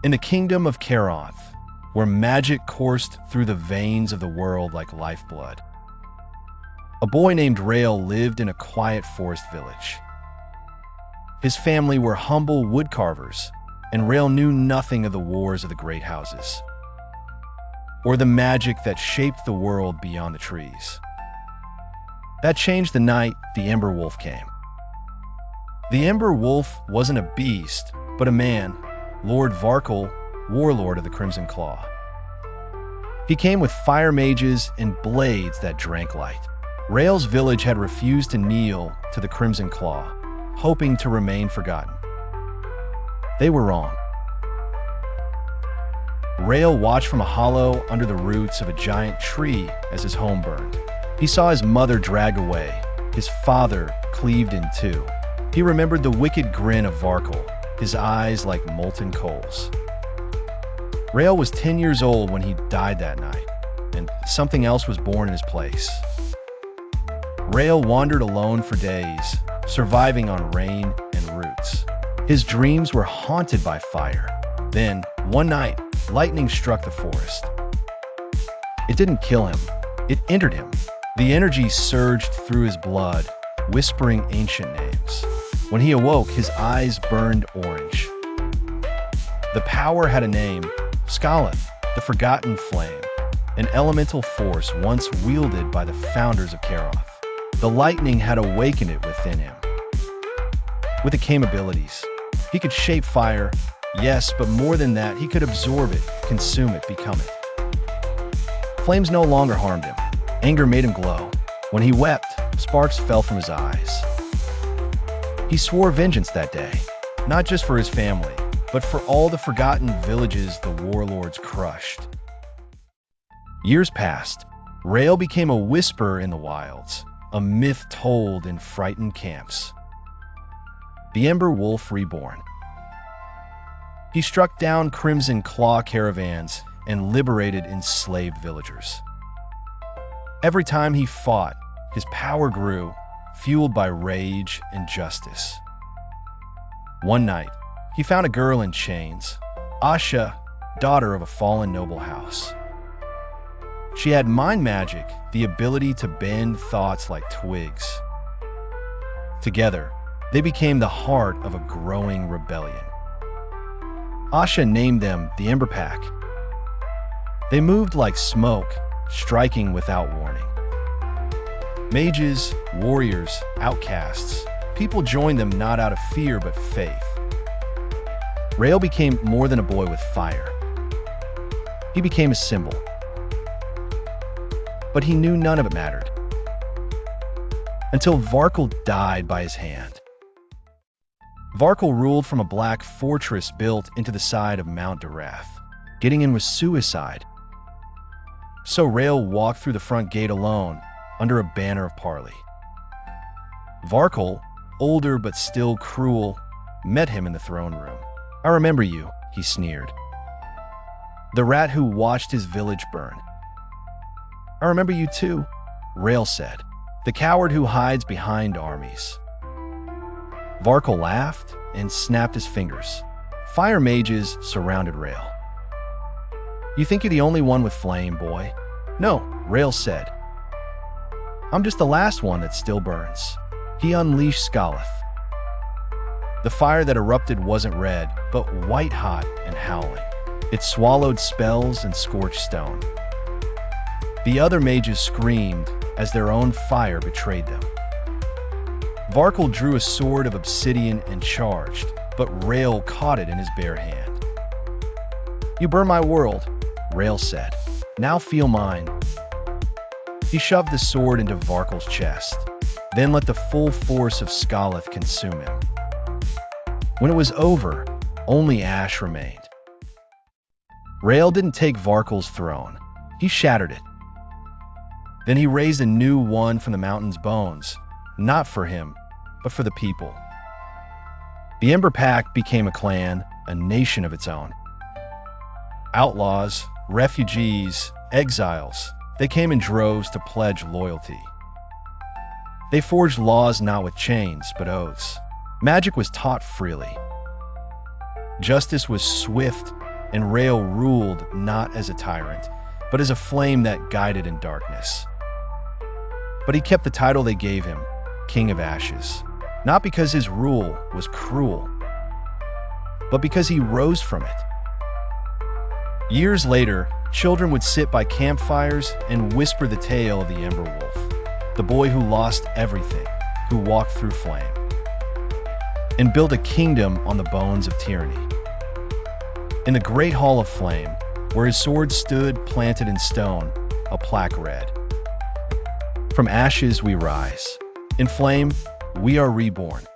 In the kingdom of Karoth, where magic coursed through the veins of the world like lifeblood, a boy named Rael lived in a quiet forest village. His family were humble woodcarvers, and Rael knew nothing of the wars of the great houses, or the magic that shaped the world beyond the trees. That changed the night the Ember Wolf came. The Ember Wolf wasn't a beast, but a man, Lord Varkle, warlord of the Crimson Claw. He came with fire mages and blades that drank light. Rael's village had refused to kneel to the Crimson Claw, hoping to remain forgotten. They were wrong. Rael watched from a hollow under the roots of a giant tree as his home burned. He saw his mother dragged away, his father cleaved in two. He remembered the wicked grin of Varkle, his eyes like molten coals. Rael was 10 years old when he died that night, and something else was born in his place. Rael wandered alone for days, surviving on rain and roots. His dreams were haunted by fire. Then, one night, lightning struck the forest. It didn't kill him, it entered him. The energy surged through his blood, whispering ancient names. When he awoke, his eyes burned orange. The power had a name, Skaleth, the Forgotten Flame, an elemental force once wielded by the founders of Karoth. The lightning had awakened it within him. With it came abilities. He could shape fire, yes, but more than that, he could absorb it, consume it, become it. Flames no longer harmed him. Anger made him glow. When he wept, sparks fell from his eyes. He swore vengeance that day, not just for his family, but for all the forgotten villages the warlords crushed. Years passed. Rael became a whisper in the wilds, a myth told in frightened camps. The Ember Wolf reborn. He struck down Crimson Claw caravans and liberated enslaved villagers. Every time he fought, his power grew, fueled by rage and justice. One night, he found a girl in chains, Asha, daughter of a fallen noble house. She had mind magic, the ability to bend thoughts like twigs. Together, they became the heart of a growing rebellion. Asha named them the Ember Pack. They moved like smoke, striking without warning. Mages, warriors, outcasts, people joined them not out of fear but faith. Rael became more than a boy with fire. He became a symbol. But he knew none of it mattered. Until Varkle died by his hand. Varkle ruled from a black fortress built into the side of Mount Darath. Getting in was suicide. So Rael walked through the front gate alone, under a banner of parley. Varkle, older but still cruel, met him in the throne room. "I remember you," he sneered. "The rat who watched his village burn." "I remember you too," Rael said. "The coward who hides behind armies." Varkle laughed and snapped his fingers. Fire mages surrounded Rael. "You think you're the only one with flame, boy?" "No," Rael said. "I'm just the last one that still burns." He unleashed Skaleth. The fire that erupted wasn't red, but white-hot and howling. It swallowed spells and scorched stone. The other mages screamed as their own fire betrayed them. Varkle drew a sword of obsidian and charged, but Rael caught it in his bare hand. "You burn my world," Rael said. "Now feel mine." He shoved the sword into Varkle's chest, then let the full force of Skaleth consume him. When it was over, only ash remained. Rael didn't take Varkle's throne. He shattered it. Then he raised a new one from the mountain's bones, not for him, but for the people. The Ember Pack became a clan, a nation of its own. Outlaws, refugees, exiles, they came in droves to pledge loyalty. They forged laws not with chains, but oaths. Magic was taught freely. Justice was swift, and Rael ruled not as a tyrant, but as a flame that guided in darkness. But he kept the title they gave him, King of Ashes, not because his rule was cruel, but because he rose from it. Years later, children would sit by campfires and whisper the tale of the Ember Wolf, the boy who lost everything, who walked through flame, and built a kingdom on the bones of tyranny. In the Great Hall of Flame, where his sword stood planted in stone, a plaque read, "From ashes we rise. In flame, we are reborn."